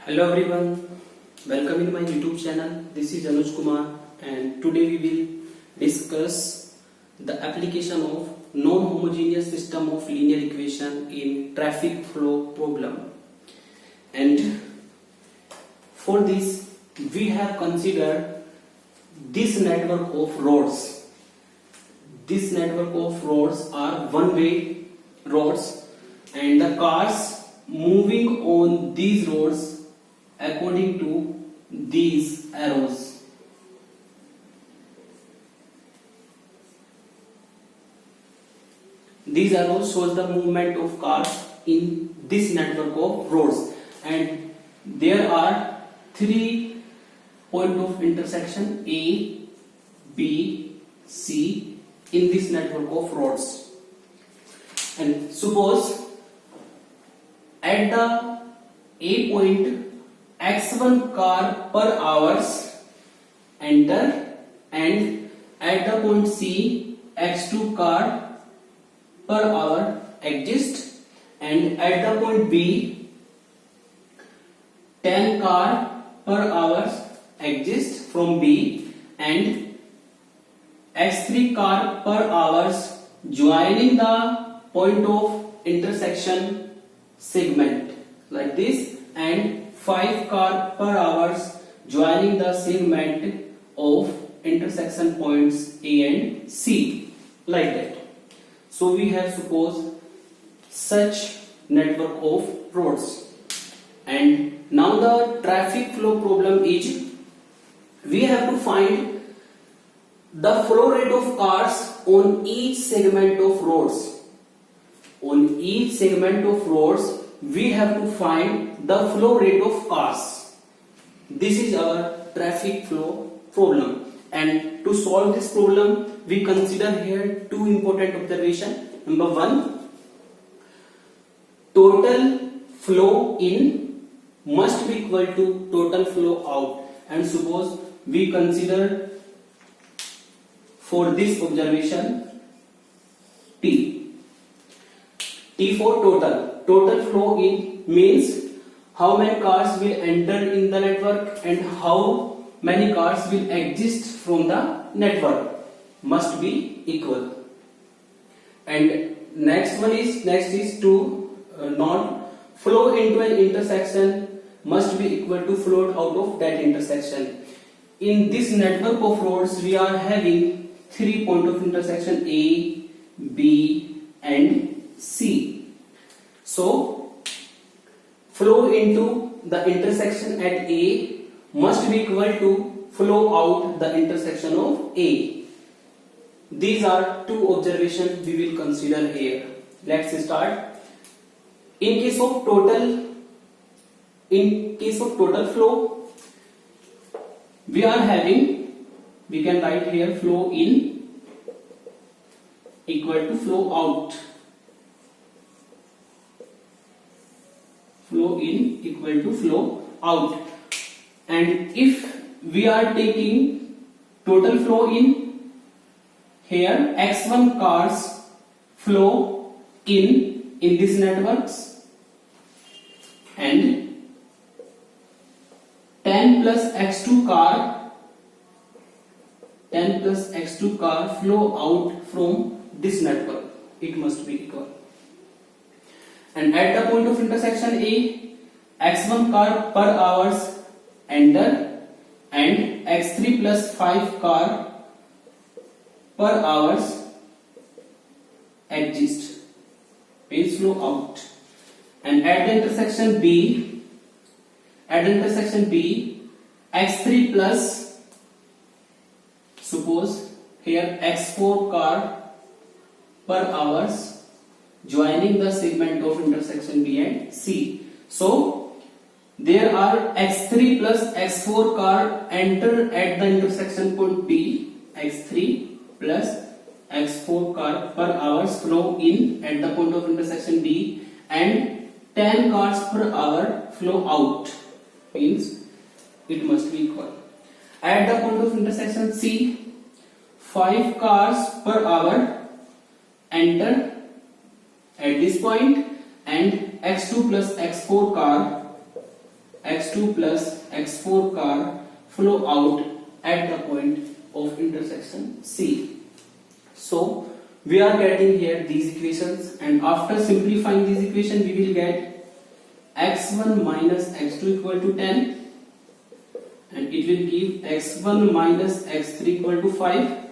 Hello everyone, welcome in my YouTube channel. This is Anuj Kumar and today we will discuss the application of non-homogeneous system of linear equation in traffic flow problem. And for this we have considered this network of roads. This network of roads are one-way roads and the cars moving on these roads according to these arrows. These arrows shows the movement of cars in this network of roads, and there are 3 points of intersection A, B, C in this network of roads. And suppose at the A point x1 car per hours enter, and at the point C x2 car per hour exist, and at the point B 10 car per hours exist from B, and x3 car per hours joining the point of intersection segment like this, and 5 car per hours joining the segment of intersection points A and C like that. So we have suppose such network of roads, and now the traffic flow problem is we have to find the flow rate of cars on each segment of roads. On each segment of roads we have to find the flow rate of cars. This is our traffic flow problem, and to solve this problem we consider here 2 important observations. Number 1, total flow in must be equal to total flow out, and suppose we consider for this observation T for total flow in means how many cars will enter in the network and how many cars will exist from the network must be equal. And next is to not flow into an intersection must be equal to flow out of that intersection. In this network of roads we are having 3 points of intersection A, B and C. So flow into the intersection at A must be equal to flow out the intersection of A. These are 2 observations we will consider here. Let's start. In case of total flow, we can write here flow in equal to flow out. Flow in equal to flow out. And if we are taking total flow in, here x1 cars flow in this networks, and 10 plus x2 car flow out from this network. It must be equal. And at the point of intersection A, x1 car per hours enter, and x3 plus 5 car per hours exist, means flow out. And at the intersection B, x3 plus, suppose here x4 car per hours joining the segment of intersection B and C. So there are x3 plus x4 car enter at the intersection point B, x3 plus x4 car per hours flow in at the point of intersection B, and 10 cars per hour flow out, means it must be equal. At the point of intersection C, 5 cars per hour enter at this point, and x2 plus x4 car x2 plus x4 car flow out at the point of intersection C. So we are getting here these equations, and after simplifying these equations we will get x1 minus x2 equal to 10, and it will give x1 minus x3 equal to 5.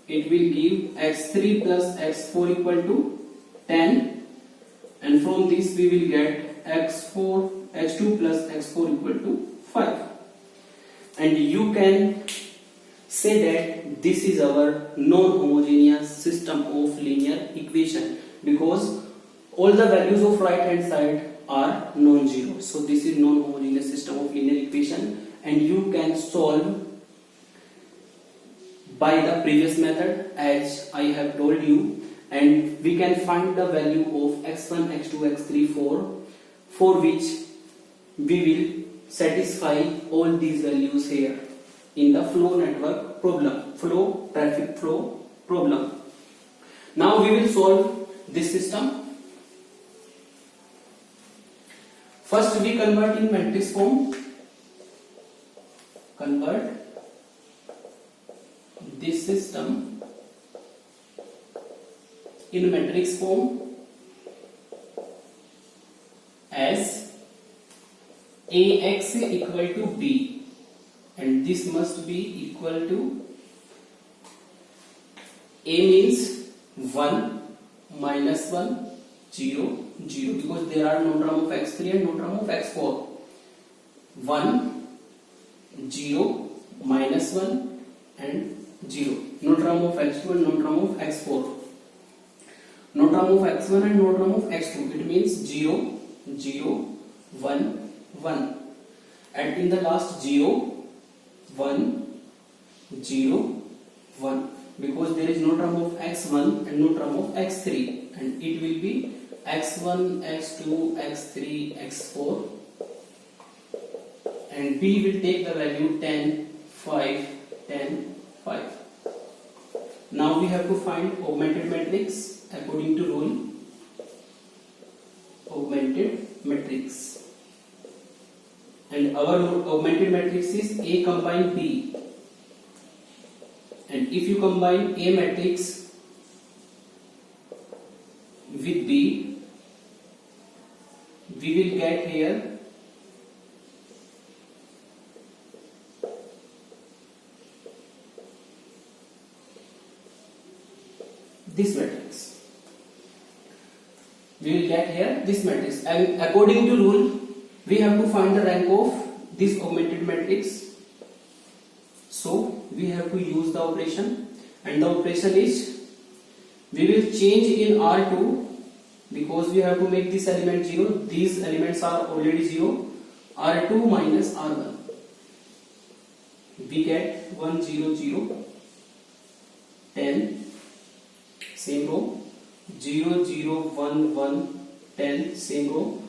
It will give x3 plus x4 equal to 10, and from this we will get h2 plus x4 equal to 5. And you can say that this is our non-homogeneous system of linear equation, because all the values of right hand side are non-zero. So this is non-homogeneous system of linear equation, and you can solve by the previous method as I have told you, and we can find the value of x1, x2, x3, 4, for which we will satisfy all these values here in the flow network problem, traffic flow problem. Now we will solve this system. First we convert in matrix form. Convert this system in matrix form as Ax equal to B, and this must be equal to A means 1 minus 1 0 0, because there are no term of x3 and no term of x4. 1 0 minus 1 and 0, no term of x2 and no term of x4, no term of x1 and no term of x2. It means 0 0 1 1, and in the last 0 1 0 1, because there is no term of x1 and no term of x3, and it will be x1 x2 x3 x4, and B will take the value 10 5 10 5. Now we have to find augmented matrix according to rule. Augmented matrix, and our augmented matrix is A combine B, and if you combine A matrix with B, we will get here this matrix. We will get here this matrix, and according to rule we have to find the rank of this augmented matrix. So we have to use the operation, and the operation is we will change in R2, because we have to make this element 0. These elements are already 0. R2 minus R1, we get 1 0 0 10, same row. 0 0 1 1 10, same row.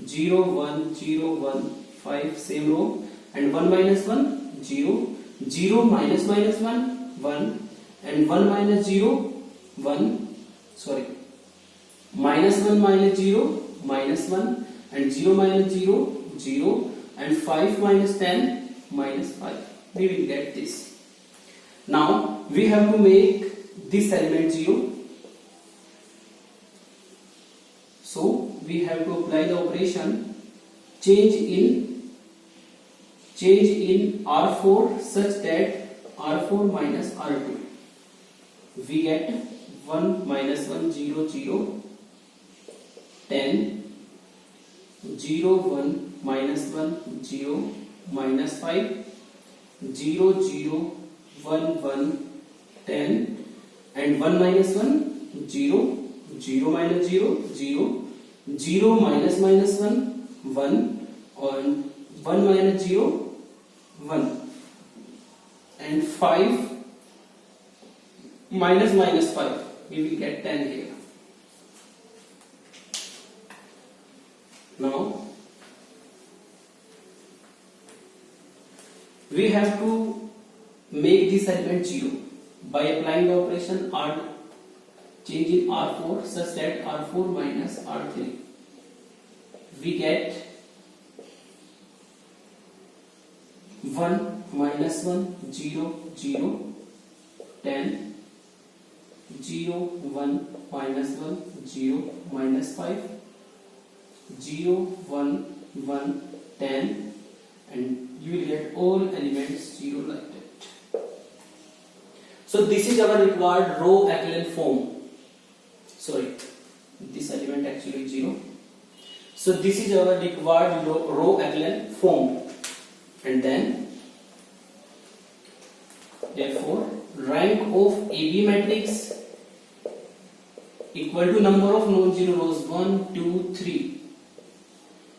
0 1 0 1 5, same row, and 1 minus 1 0 0 minus 1 1, and 1 minus 0 1, sorry, minus 1 minus 0 minus 1, and 0 minus 0 0, and 5 minus 10 minus 5. We will get this. Now we have to make this element 0. So we have to apply the operation change in R4 such that R4 minus R2. We get 1 minus 1 0 0 10, 0 1 minus 1 0 minus 5, 0 0 1 1 10, and 1 minus 1 0 0 minus 0 0, 0 minus 1 1, and 1 minus 0 1, and 5 minus 5, we will get 10 here. Now we have to make this element 0 by applying the operation R, change in R4 such that R4 minus R3. We get 1 minus 1 0 0 10 0 1 minus 1 0 minus 5 0 1 1 10 and you will get all elements 0 like that. So this is our required row echelon form. Sorry, this element actually 0. So this is our required row echelon form, and then therefore rank of AB matrix equal to number of non-zero rows 1 2 3,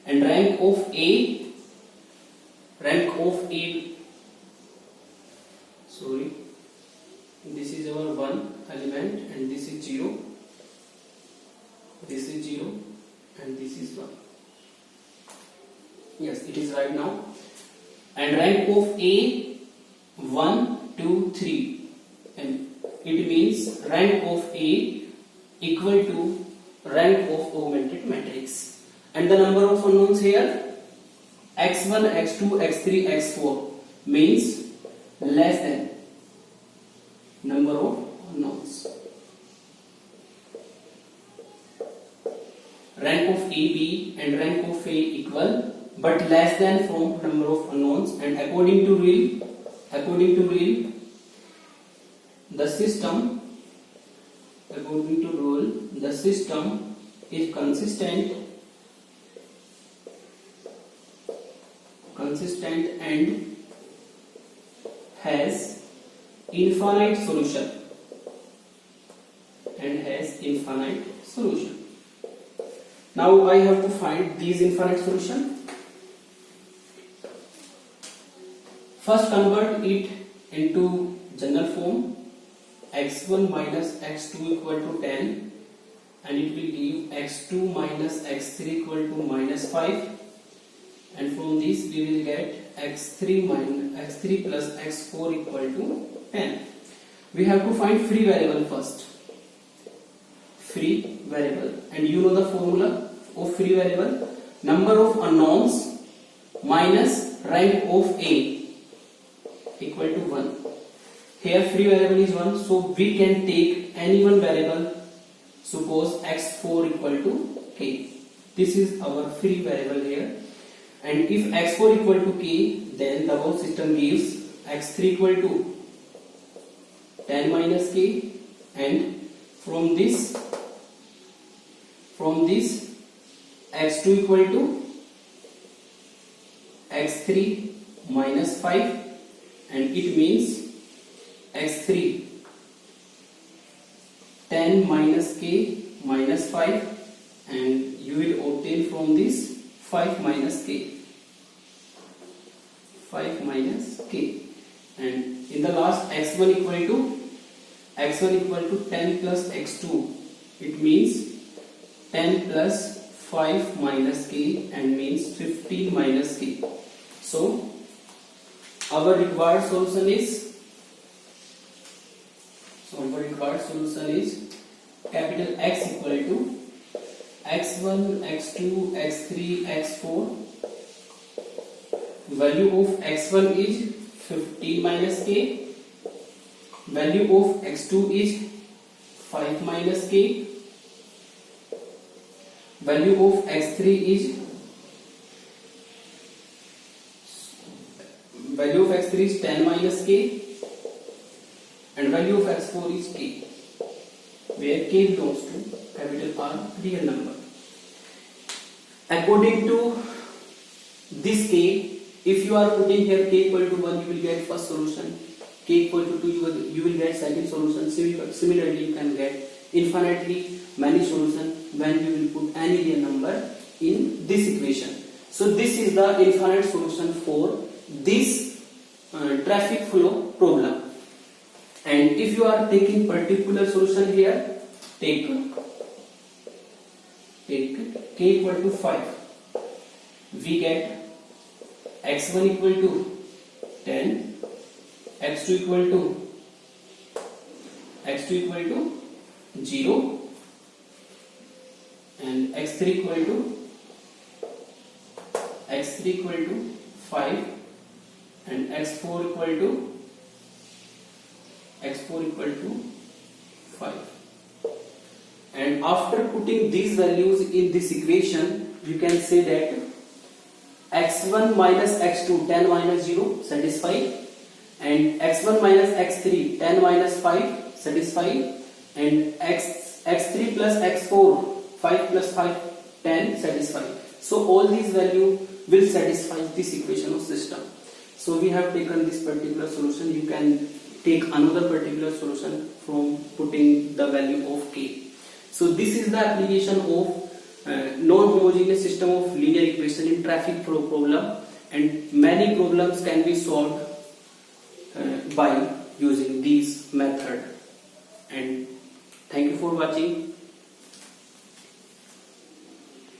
and rank of A sorry, this is our 1 element and this is 0, this is 0 and this is 1. Yes, it is right now. And rank of A 1 2 3, and it means rank of A equal to rank of augmented matrix. And the number of unknowns here x1 x2 x3 x4 means less than number of unknowns. Rank of A, B and rank of A equal but less than from number of unknowns, and according to rule the system is consistent and has infinite solution Now I have to find these infinite solution. First convert it into general form. X1 minus x2 equal to 10, and it will give x2 minus x3 equal to minus 5, and from this we will get x3 plus x4 equal to 10. We have to find free variable first. Free variable, and you know the formula of free variable: number of unknowns minus rank of A equal to 1. Here free variable is 1, so we can take any one variable. Suppose x4 equal to k. This is our free variable here, and if x4 equal to k, then the whole system gives x3 equal to 10 minus k, and from this x2 equal to x3 minus 5, and it means x3 10 minus k minus 5, and you will obtain from this 5 minus k, and in the last x1 equal to 10 plus x2. It means 10 plus 5 minus k, and means 15 minus k. So our required solution is capital X equal to x1 x2 x3 x4. Value of x1 is 15 minus k, value of x2 is 5 minus k, value of x3 is 10 minus k, and value of x4 is k, where k belongs to capital R, real number. According to this k, if you are putting here k equal to 1, you will get first solution. K equal to 2, you will get second solution. Similarly, you can get infinitely many solutions when you will put any real number in this equation. So this is the infinite solution for this traffic flow problem. And if you are taking particular solution here, take k equal to 5. We get x1 equal to 10, x2 equal to 0, and x3 equal to 5, and x4 equal to 5. And after putting these values in this equation, you can say that x1 minus x2 10 minus 0 satisfied, and x1 minus x3 10 minus 5 satisfied, and x3 plus x4 5 plus 5 10 satisfied. So all these values will satisfy this equation of system. So we have taken this particular solution. You can take another particular solution from putting the value of k. So this is the application of non-homogeneous system of linear equation in traffic flow problem, and many problems can be solved by using this method. And thank you for watching.